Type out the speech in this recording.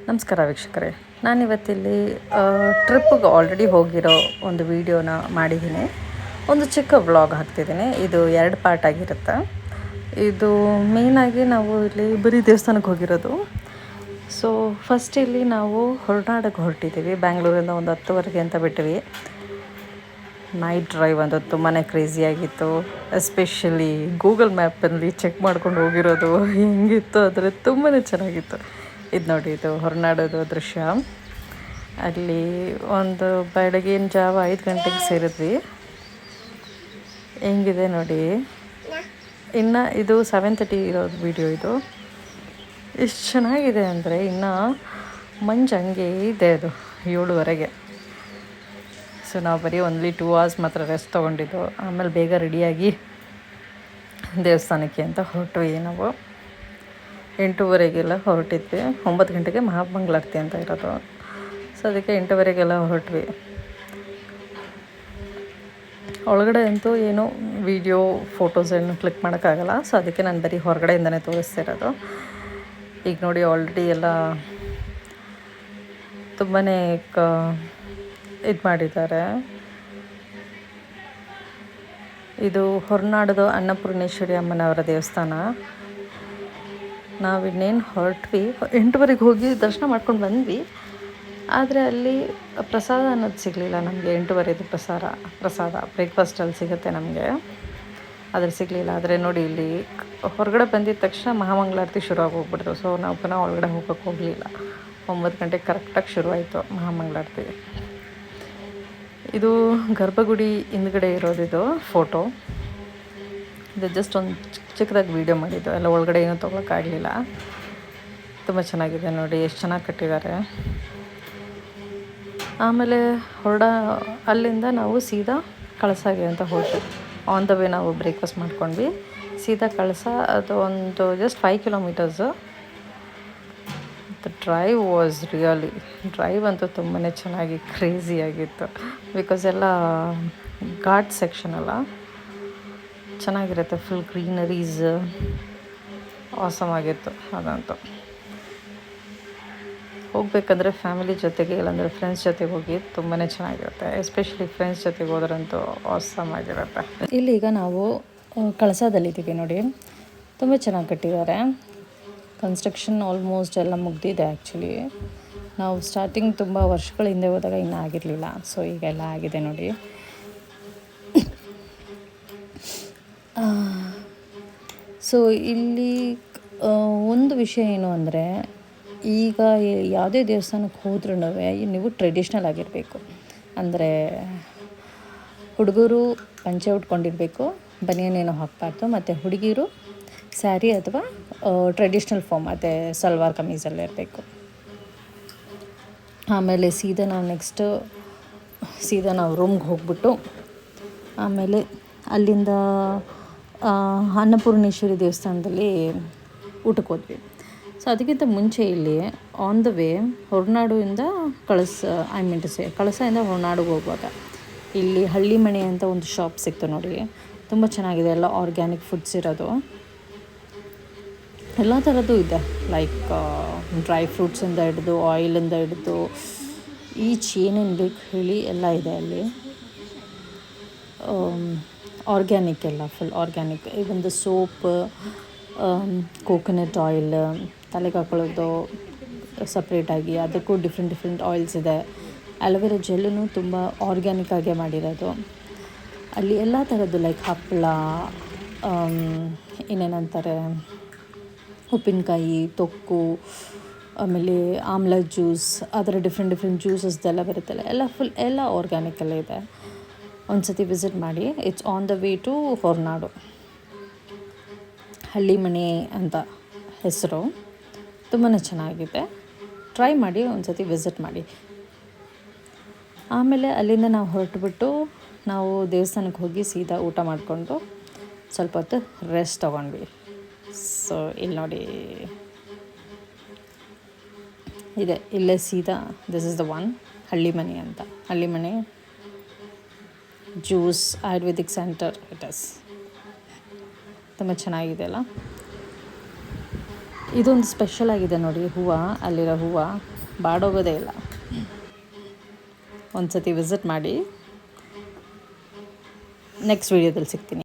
ನಮಸ್ಕಾರ ವೀಕ್ಷಕರೇ, ನಾನಿವತ್ತಿಲ್ಲಿ ಟ್ರಿಪ್ಪಿಗೆ ಆಲ್ರೆಡಿ ಹೋಗಿರೋ ಒಂದು ವೀಡಿಯೋನ ಮಾಡಿದ್ದೀನಿ. ಒಂದು ಚಿಕ್ಕ ವ್ಲಾಗ್ ಹಾಕ್ತಿದ್ದೀನಿ. ಇದು 2 ಪಾರ್ಟ್ ಆಗಿರುತ್ತೆ. ಇದು ಮೇಯ್ನಾಗಿ ನಾವು ಇಲ್ಲಿ ಬರೀ ದೇವಸ್ಥಾನಕ್ಕೆ ಹೋಗಿರೋದು. ಸೊ ಫಸ್ಟ್ ಇಲ್ಲಿ ನಾವು ಹೊರನಾಡಕ್ಕೆ ಹೊರಟಿದ್ದೀವಿ. ಬ್ಯಾಂಗ್ಳೂರಿಂದ ಒಂದು 10:30 ಅಂತ ಬಿಟ್ವಿ. ನೈಟ್ ಡ್ರೈವ್ ಅಂತೂ ತುಂಬಾ ಕ್ರೇಜಿಯಾಗಿತ್ತು. ಎಸ್ಪೆಷಲಿ ಗೂಗಲ್ ಮ್ಯಾಪಲ್ಲಿ ಚೆಕ್ ಮಾಡ್ಕೊಂಡು ಹೋಗಿರೋದು ಹೆಂಗಿತ್ತು ಅಂದರೆ ತುಂಬಾ ಚೆನ್ನಾಗಿತ್ತು. ಇದು ನೋಡಿ, ಇದು ಹೊರನಾಡೋದು ದೃಶ್ಯ. ಅಲ್ಲಿ ಒಂದು ಬೆಳಗಿನ ಜಾವ 5 ಗಂಟೆಗೆ ಸೇರಿದ್ವಿ. ಹೆಂಗಿದೆ ನೋಡಿ. ಇನ್ನು ಇದು 7:30 ಇರೋದು ವೀಡಿಯೋ. ಇದು ಎಷ್ಟು ಚೆನ್ನಾಗಿದೆ ಅಂದರೆ ಇನ್ನು ಮಂಜು ಹಂಗೆ ಇದೆ. ಅದು 7:30. ಸೊ ನಾವು ಬರೀ ಓನ್ಲಿ 2 hours ಮಾತ್ರ ರೆಸ್ಟ್ ತೊಗೊಂಡಿದ್ದು. ಆಮೇಲೆ ಬೇಗ ರೆಡಿಯಾಗಿ ದೇವಸ್ಥಾನಕ್ಕೆ ಅಂತ ಹೊರಟ್ವಿ. ನಾವು 8:30ಗೆಲ್ಲ ಹೊರಟಿದ್ವಿ. 9 ಗಂಟೆಗೆ ಮಹಾಮಂಗಳಾರತಿ ಅಂತ ಇರೋದು. ಸೊ ಅದಕ್ಕೆ 8:30ಗೆಲ್ಲ ಹೊರಟ್ವಿ. ಒಳಗಡೆ ಅಂತೂ ಏನು ವೀಡಿಯೋ ಫೋಟೋಸ್ ಏನು ಕ್ಲಿಕ್ ಮಾಡೋಕ್ಕಾಗಲ್ಲ. ಸೊ ಅದಕ್ಕೆ ನಾನು ಬರೀ ಹೊರಗಡೆಯಿಂದನೇ ತೋರಿಸ್ತಿರೋದು. ಈಗ ನೋಡಿ, ಆಲ್ರೆಡಿ ಎಲ್ಲ ತುಂಬಾ ಇದು ಮಾಡಿದ್ದಾರೆ. ಇದು ಹೊರನಾಡೋದು ಅನ್ನಪೂರ್ಣೇಶ್ವರಿ ಅಮ್ಮನವರ ದೇವಸ್ಥಾನ. ನಾವು ಇನ್ನೇನು ಹೊರಟ್ವಿ. 8:30ಗೆ ಹೋಗಿ ದರ್ಶನ ಮಾಡ್ಕೊಂಡು ಬಂದ್ವಿ. ಆದರೆ ಅಲ್ಲಿ ಪ್ರಸಾದ ಅನ್ನೋದು ಸಿಗಲಿಲ್ಲ ನಮಗೆ. 8:30 ಪ್ರಸಾದ ಬ್ರೇಕ್ಫಾಸ್ಟಲ್ಲಿ ಸಿಗುತ್ತೆ ನಮಗೆ, ಆದರೆ ಸಿಗಲಿಲ್ಲ. ಆದರೆ ನೋಡಿ, ಇಲ್ಲಿ ಹೊರಗಡೆ ಬಂದಿದ್ದ ತಕ್ಷಣ ಮಹಾಮಂಗಳಾರತಿ ಶುರು ಆಗೋಗ್ಬಿಡ್ತು. ಸೊ ನಾವು ಪುನಃ ಒಳಗಡೆ ಹೋಗೋಕ್ಕೆ ಹೋಗಲಿಲ್ಲ. 9 ಗಂಟೆಗೆ ಕರೆಕ್ಟಾಗಿ ಶುರುವಾಯಿತು ಮಹಾಮಂಗಳಾರತಿ. ಇದು ಗರ್ಭಗುಡಿ ಹಿಂದ್ಗಡೆ ಇರೋದಿದು ಫೋಟೋ. ಇದು ಜಸ್ಟ್ ಒಂದು ಚಿಕ್ಕದಾಗಿ ವೀಡಿಯೋ ಮಾಡಿದ್ದು. ಎಲ್ಲ ಒಳಗಡೆ ಏನೂ ತೊಗೊಳಕ್ಕಾಗಲಿಲ್ಲ. ತುಂಬ ಚೆನ್ನಾಗಿದೆ ನೋಡಿ, ಎಷ್ಟು ಚೆನ್ನಾಗಿ ಕಟ್ಟಿದ್ದಾರೆ. ಆಮೇಲೆ ಅಲ್ಲಿಂದ ನಾವು ಸೀದಾ ಕಳಸಾಗೆ ಅಂತ ಹೋದ್ವಿ. ಆನ್ ದ ವೇ ನಾವು ಬ್ರೇಕ್ಫಾಸ್ಟ್ ಮಾಡ್ಕೊಂಡ್ವಿ. ಸೀದಾ ಕಳಸ, ಅದು ಒಂದು ಜಸ್ಟ್ 5 ಕಿಲೋಮೀಟರ್ಸು. ದ ಡ್ರೈವ್ ಅಂತೂ ತುಂಬಾ ಚೆನ್ನಾಗಿ ಕ್ರೇಜಿಯಾಗಿತ್ತು. ಬಿಕಾಸ್ ಎಲ್ಲ ಘಾಟ್ ಸೆಕ್ಷನ್ ಅಲ್ಲ, ಚೆನ್ನಾಗಿರುತ್ತೆ. ಫುಲ್ ಗ್ರೀನರೀಸ್ ಆಸಮ್ ಆಗಿತ್ತು ಅದಂತೂ. ಹೋಗಬೇಕಂದ್ರೆ ಫ್ಯಾಮಿಲಿ ಜೊತೆಗೆ, ಇಲ್ಲಾಂದರೆ ಫ್ರೆಂಡ್ಸ್ ಜೊತೆಗೆ ಹೋಗಿ ತುಂಬಾ ಚೆನ್ನಾಗಿರುತ್ತೆ. ಎಸ್ಪೆಷಲಿ ಫ್ರೆಂಡ್ಸ್ ಜೊತೆಗೆ ಹೋದ್ರಂತೂ ಆಸಮ್ ಆಗಿರುತ್ತೆ. ಇಲ್ಲೀಗ ನಾವು ಕಳಸದಲ್ಲಿದ್ದೀವಿ ನೋಡಿ. ತುಂಬ ಚೆನ್ನಾಗಿ ಕಟ್ಟಿದ್ದಾರೆ. ಕನ್ಸ್ಟ್ರಕ್ಷನ್ ಆಲ್ಮೋಸ್ಟ್ ಎಲ್ಲ ಮುಗ್ದಿದೆ. ಆ್ಯಕ್ಚುಲಿ ನಾವು ಸ್ಟಾರ್ಟಿಂಗ್ ತುಂಬ ವರ್ಷಗಳ ಹಿಂದೆ ಹೋದಾಗ ಇನ್ನೂ ಆಗಿರಲಿಲ್ಲ. ಸೊ ಈಗೆಲ್ಲ ಆಗಿದೆ ನೋಡಿ. ಸೊ ಇಲ್ಲಿ ಒಂದು ವಿಷಯ ಏನು ಅಂದರೆ, ಈಗ ಯಾವುದೇ ದೇವಸ್ಥಾನಕ್ಕೆ ಹೋದ್ರೂ ನೀವು ಟ್ರೆಡಿಷ್ನಲ್ ಆಗಿರಬೇಕು. ಅಂದರೆ ಹುಡುಗರು ಪಂಚೆ ಉಟ್ಕೊಂಡಿರಬೇಕು, ಬನಿಯನೇನೋ ಹಾಕಬಾರ್ದು. ಮತ್ತು ಹುಡುಗಿರು ಸ್ಯಾರಿ ಅಥವಾ ಟ್ರೆಡಿಷ್ನಲ್ ಫಾರ್ಮ್ ಮತ್ತು ಸಲ್ವಾರ್ ಕಮೀಸಲ್ಲೇ ಇರಬೇಕು. ಆಮೇಲೆ ಸೀದಾ ನಾವು ರೂಮ್ಗೆ ಹೋಗ್ಬಿಟ್ಟು ಆಮೇಲೆ ಅಲ್ಲಿಂದ ಅನ್ನಪೂರ್ಣೇಶ್ವರಿ ದೇವಸ್ಥಾನದಲ್ಲಿ ಊಟಕ್ಕೆ ಹೋದ್ವಿ. ಸೊ ಅದಕ್ಕಿಂತ ಮುಂಚೆ ಇಲ್ಲಿ ಆನ್ ದ ವೇ ಹೊರನಾಡಿಂದ ಕಳಸದಿಂದ ಹೊರನಾಡಿಗೆ ಹೋಗುವಾಗ ಇಲ್ಲಿ ಹಳ್ಳಿ ಮನೆ ಅಂತ ಒಂದು ಶಾಪ್ ಸಿಕ್ತು ನೋಡಿ. ತುಂಬ ಚೆನ್ನಾಗಿದೆ. ಎಲ್ಲ ಆರ್ಗ್ಯಾನಿಕ್ ಫುಡ್ಸ್ ಇರೋದು. ಎಲ್ಲ ಥರದ್ದು ಇದೆ. ಲೈಕ್ ಡ್ರೈ ಫ್ರೂಟ್ಸಿಂದ ಹಿಡಿದು, ಆಯಿಲಿಂದ ಹಿಡಿದು, ಈಚ್ ಏನೇನು ಬೇಕು ಹೇಳಿ ಎಲ್ಲ ಇದೆ ಅಲ್ಲಿ. ಆರ್ಗ್ಯಾನಿಕ್, ಎಲ್ಲ full organic. Even soap, coconut oil, ತಲೆಗೆ ಹಾಕೊಳ್ಳೋದು ಸಪ್ರೇಟಾಗಿ, ಅದಕ್ಕೂ ಡಿಫ್ರೆಂಟ್ ಆಯಿಲ್ಸ್ ಇದೆ. ಅಲೋವೆರಾ ಜೆಲ್ಲೂ ತುಂಬ ಆರ್ಗ್ಯಾನಿಕ್ ಆಗೇ ಮಾಡಿರೋದು. ಅಲ್ಲಿ ಎಲ್ಲ ಥರದ್ದು, ಲೈಕ್ ಹಪ್ಪಳ, ಇನ್ನೇನಂತಾರೆ, ಉಪ್ಪಿನಕಾಯಿ, ತೊಕ್ಕು, ಆಮೇಲೆ ಆಮ್ಲ ಜ್ಯೂಸ್, ಆ ಥರ ಡಿಫ್ರೆಂಟ್ ಜ್ಯೂಸಸ್ದೆಲ್ಲ ಬರುತ್ತಲ್ಲ, ಎಲ್ಲ ಆರ್ಗ್ಯಾನಿಕಲ್ಲೇ ಇದೆ. ಒಂದು ಸತಿ ವಿಸಿಟ್ ಮಾಡಿ. It's on the way to Horanadu. ಹಳ್ಳಿ ಮನೆ ಅಂತ ಹೆಸರು. ತುಂಬಾ ಚೆನ್ನಾಗಿದೆ. ಟ್ರೈ ಮಾಡಿ, ಒಂದು ಸತಿ ವಿಸಿಟ್ ಮಾಡಿ. ಆಮೇಲೆ ಅಲ್ಲಿಂದ ನಾವು ಹೊರಟುಬಿಟ್ಟು ನಾವು ದೇವಸ್ಥಾನಕ್ಕೆ ಹೋಗಿ ಸೀದಾ ಊಟ ಮಾಡಿಕೊಂಡು ಸ್ವಲ್ಪ ಹೊತ್ತು ರೆಸ್ಟ್ ತೊಗೊಂಡ್ವಿ. ಸೊ ಇಲ್ಲಿ ನೋಡಿ ಇದೆ, ಇಲ್ಲೇ ಸೀದಾ ದಿಸ್ ಇಸ್ ದ ಒನ್, ಹಳ್ಳಿ ಮನೆ ಅಂತ. ಹಳ್ಳಿ ಮನೆ juice Ayurvedic centre it is. ತುಂಬ ಚೆನ್ನಾಗಿದೆ ಅಲ್ಲ. ಇದೊಂದು ಸ್ಪೆಷಲ್ ಆಗಿದೆ ನೋಡಿ, ಹೂವು, ಅಲ್ಲಿರೋ ಹೂವು ಬಾಡೋಗೋದೇ ಇಲ್ಲ. ಒಂದು ಸತಿ ವಿಸಿಟ್ ಮಾಡಿ. ನೆಕ್ಸ್ಟ್ ವೀಡಿಯೋದಲ್ಲಿ ಸಿಗ್ತೀನಿ.